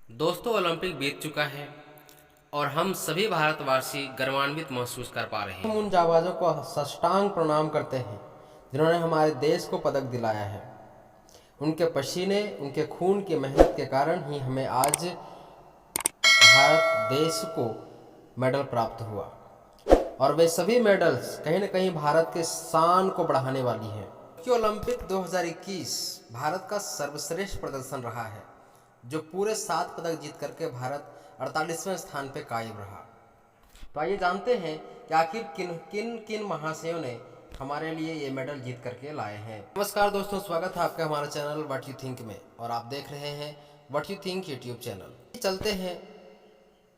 दोस्तों, ओलंपिक बीत चुका है और हम सभी भारतवासी गर्वान्वित महसूस कर पा रहे हम हैं। उन जाबाजों को साष्टांग प्रणाम करते हैं जिन्होंने हमारे देश को पदक दिलाया है। उनके पसीने, उनके खून की मेहनत के कारण ही हमें आज भारत देश को मेडल प्राप्त हुआ। और वे सभी मेडल्स कहीं न कहीं भारत के शान को बढ़ाने वाली हैं। टोक्यो ओलंपिक 2021 भारत का सर्वश्रेष्ठ प्रदर्शन रहा है, जो पूरे 7 पदक जीत करके भारत 48वें स्थान पर कायम रहा। तो आइए जानते हैं कि आखिर किन किन किन महाशयों ने हमारे लिए ये मेडल जीत करके लाए हैं। नमस्कार दोस्तों, स्वागत है आपका हमारे चैनल व्हाट यू थिंक में, और आप देख रहे हैं what you think YouTube channel. चलते हैं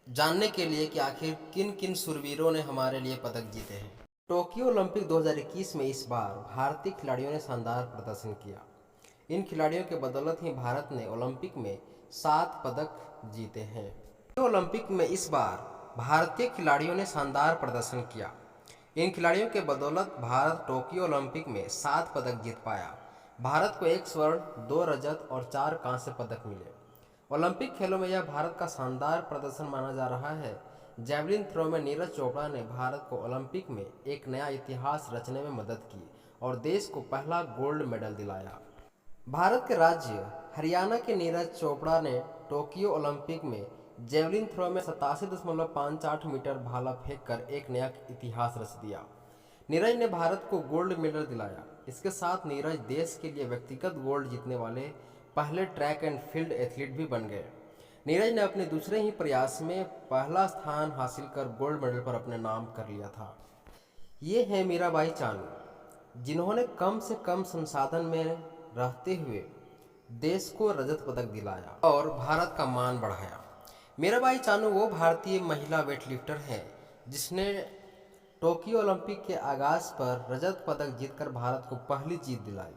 जानने के लिए कि आखिर किन किन सुरवीरों ने हमारे लिए पदक जीते हैं। टोक्यो ओलंपिक 2021 में इस बार भारतीय खिलाड़ियों ने शानदार प्रदर्शन किया। इन खिलाड़ियों के बदौलत ही भारत ने ओलंपिक में 7 पदक जीते हैं। टोक्यो ओलंपिक में इस बार भारतीय खिलाड़ियों ने शानदार प्रदर्शन किया। इन खिलाड़ियों के बदौलत भारत टोक्यो ओलंपिक में 7 पदक जीत पाया। भारत को 1 स्वर्ण, 2 रजत और 4 कांस्य पदक मिले। ओलंपिक खेलों में यह भारत का शानदार प्रदर्शन माना जा रहा है। जैवलिन थ्रो में नीरज चोपड़ा ने भारत को ओलंपिक में एक नया इतिहास रचने में मदद की और देश को पहला गोल्ड मेडल दिलाया। भारत के राज्य हरियाणा के नीरज चोपड़ा ने टोक्यो ओलंपिक में जेवलिन थ्रो में 87.58 मीटर भाला फेंककर एक नया इतिहास रच दिया। नीरज ने भारत को गोल्ड मेडल दिलाया। इसके साथ नीरज देश के लिए व्यक्तिगत गोल्ड जीतने वाले पहले ट्रैक एंड फील्ड एथलीट भी बन गए। नीरज ने अपने दूसरे ही प्रयास में पहला स्थान हासिल कर गोल्ड मेडल पर अपने नाम कर लिया था। ये है मीराबाई चानू, जिन्होंने कम से कम संसाधन में रहते हुए देश को रजत पदक दिलाया और भारत का मान बढ़ाया। मीराबाई चानू वो भारतीय महिला वेटलिफ्टर हैं जिसने टोक्यो ओलंपिक के आगाज पर रजत पदक जीतकर भारत को पहली जीत दिलाई।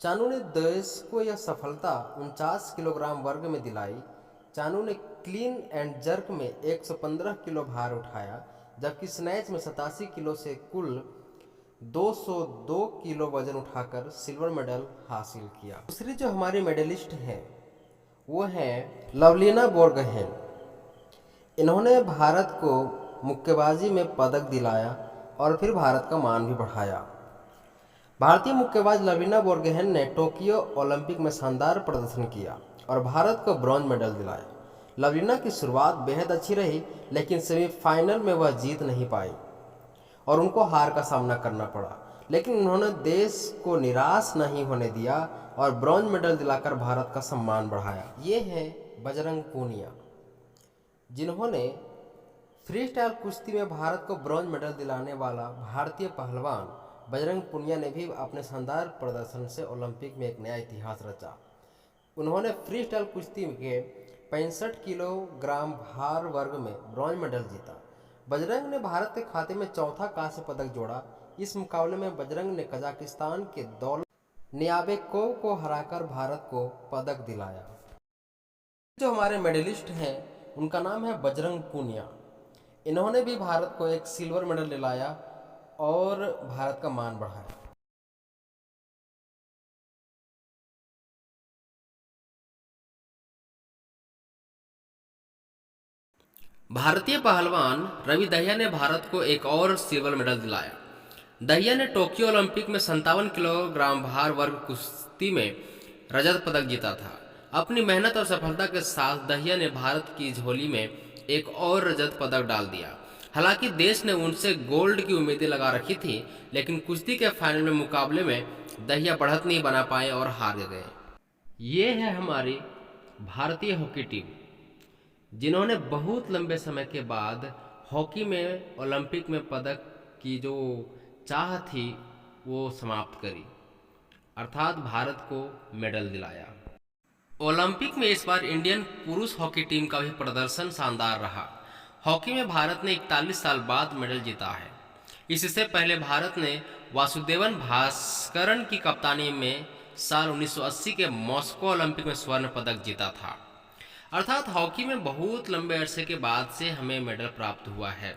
चानू ने देश को यह सफलता 49 किलोग्राम वर्ग में दिलाई। चानू ने क्लीन एंड जर्क में 115 किलो भार उठाया, जबकि स्नैच में 87 किलो से कुल 202 किलो वजन उठाकर सिल्वर मेडल हासिल किया। दूसरी जो हमारी मेडलिस्ट हैं वो है लवलीना बोरगोहेन। इन्होंने भारत को मुक्केबाजी में पदक दिलाया और फिर भारत का मान भी बढ़ाया। भारतीय मुक्केबाज लवलीना बोरगोहेन ने टोक्यो ओलंपिक में शानदार प्रदर्शन किया और भारत को ब्रॉन्ज मेडल दिलाया। लवलीना की शुरुआत बेहद अच्छी रही, लेकिन सेमीफाइनल में वह जीत नहीं पाई और उनको हार का सामना करना पड़ा। लेकिन उन्होंने देश को निराश नहीं होने दिया और ब्रॉन्ज मेडल दिलाकर भारत का सम्मान बढ़ाया। ये है बजरंग पूनिया, जिन्होंने फ्री स्टाइल कुश्ती में भारत को ब्रॉन्ज मेडल दिलाने वाला भारतीय पहलवान बजरंग पूनिया ने भी अपने शानदार प्रदर्शन से ओलंपिक में एक नया इतिहास रचा। उन्होंने फ्री स्टाइल कुश्ती के 65 किलोग्राम भार वर्ग में ब्रॉन्ज मेडल जीता। बजरंग ने भारत के खाते में चौथा कांस्य पदक जोड़ा। इस मुकाबले में बजरंग ने कजाकिस्तान के दौलत नियाबेकोव को हराकर भारत को पदक दिलाया। जो हमारे मेडलिस्ट हैं उनका नाम है बजरंग पूनिया। इन्होंने भी भारत को एक सिल्वर मेडल दिलाया और भारत का मान बढ़ाया। भारतीय पहलवान रवि दहिया ने भारत को एक और सिल्वर मेडल दिलाया। दहिया ने टोक्यो ओलंपिक में 57 किलोग्राम भार वर्ग कुश्ती में रजत पदक जीता था। अपनी मेहनत और सफलता के साथ दहिया ने भारत की झोली में एक और रजत पदक डाल दिया। हालांकि देश ने उनसे गोल्ड की उम्मीदें लगा रखी थी, लेकिन कुश्ती के फाइनल में मुकाबले में दहिया बढ़त नहीं बना पाए और हार गए। ये है हमारी भारतीय हॉकी टीम, जिन्होंने बहुत लंबे समय के बाद हॉकी में ओलंपिक में पदक की जो चाह थी वो समाप्त करी, अर्थात भारत को मेडल दिलाया। ओलंपिक में इस बार इंडियन पुरुष हॉकी टीम का भी प्रदर्शन शानदार रहा। हॉकी में भारत ने 41 साल बाद मेडल जीता है। इससे पहले भारत ने वासुदेवन भास्करन की कप्तानी में साल 1980 के मॉस्को ओलंपिक में स्वर्ण पदक जीता था। अर्थात हॉकी में बहुत लंबे अरसे के बाद से हमें मेडल प्राप्त हुआ है।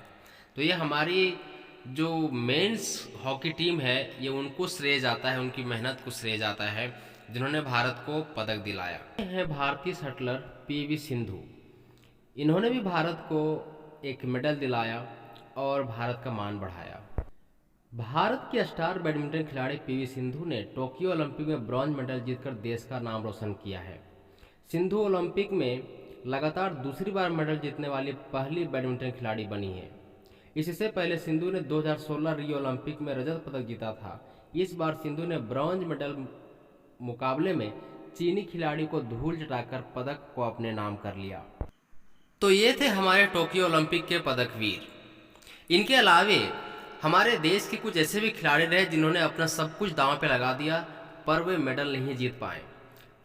तो ये हमारी जो मेंस हॉकी टीम है ये उनको श्रेय जाता है, उनकी मेहनत को श्रेय जाता है जिन्होंने भारत को पदक दिलाया है भारतीय शटलर पीवी सिंधु। इन्होंने भी भारत को एक मेडल दिलाया और भारत का मान बढ़ाया। भारत की स्टार बैडमिंटन खिलाड़ी पीवी सिंधु ने टोक्यो ओलंपिक में ब्रॉन्ज मेडल जीतकर देश का नाम रोशन किया है। सिंधु ओलंपिक में लगातार दूसरी बार मेडल जीतने वाली पहली बैडमिंटन खिलाड़ी बनी है। इससे पहले सिंधु ने 2016 रियो ओलंपिक में रजत पदक जीता था। इस बार सिंधु ने ब्रॉन्ज मेडल मुकाबले में चीनी खिलाड़ी को धूल चटाकर पदक को अपने नाम कर लिया। तो ये थे हमारे टोक्यो ओलंपिक के पदक वीर। इनके अलावे हमारे देश के कुछ ऐसे भी खिलाड़ी रहे जिन्होंने अपना सब कुछ दांव पे लगा दिया, पर वे मेडल नहीं जीत पाए।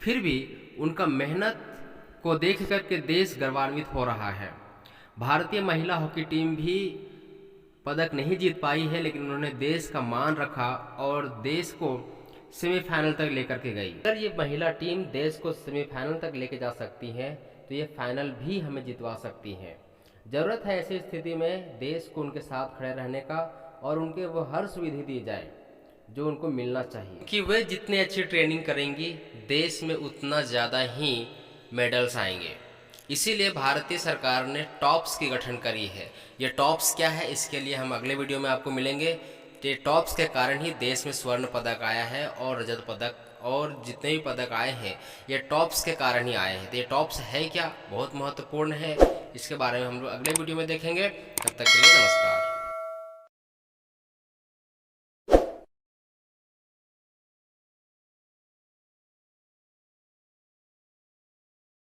फिर भी उनका मेहनत को देख कर के देश गौरवान्वित हो रहा है। भारतीय महिला हॉकी टीम भी पदक नहीं जीत पाई है, लेकिन उन्होंने देश का मान रखा और देश को सेमीफाइनल तक लेकर के गई। अगर ये महिला टीम देश को सेमीफाइनल तक लेके जा सकती है तो ये फाइनल भी हमें जितवा सकती है। ज़रूरत है ऐसी स्थिति में देश को उनके साथ खड़े रहने का और उनके वो हर सुविधा दी जाए जो उनको मिलना चाहिए, कि वे जितनी अच्छी ट्रेनिंग करेंगी देश में उतना ज़्यादा ही मेडल्स आएंगे। इसीलिए भारतीय सरकार ने टॉप्स की गठन करी है। ये टॉप्स क्या है इसके लिए हम अगले वीडियो में आपको मिलेंगे। ये टॉप्स के कारण ही देश में स्वर्ण पदक आया है और रजत पदक और जितने भी पदक आए हैं ये टॉप्स के कारण ही आए हैं। तो ये टॉप्स है क्या, बहुत महत्वपूर्ण है, इसके बारे में हम लोग अगले वीडियो में देखेंगे। तब तक के लिए नमस्कार।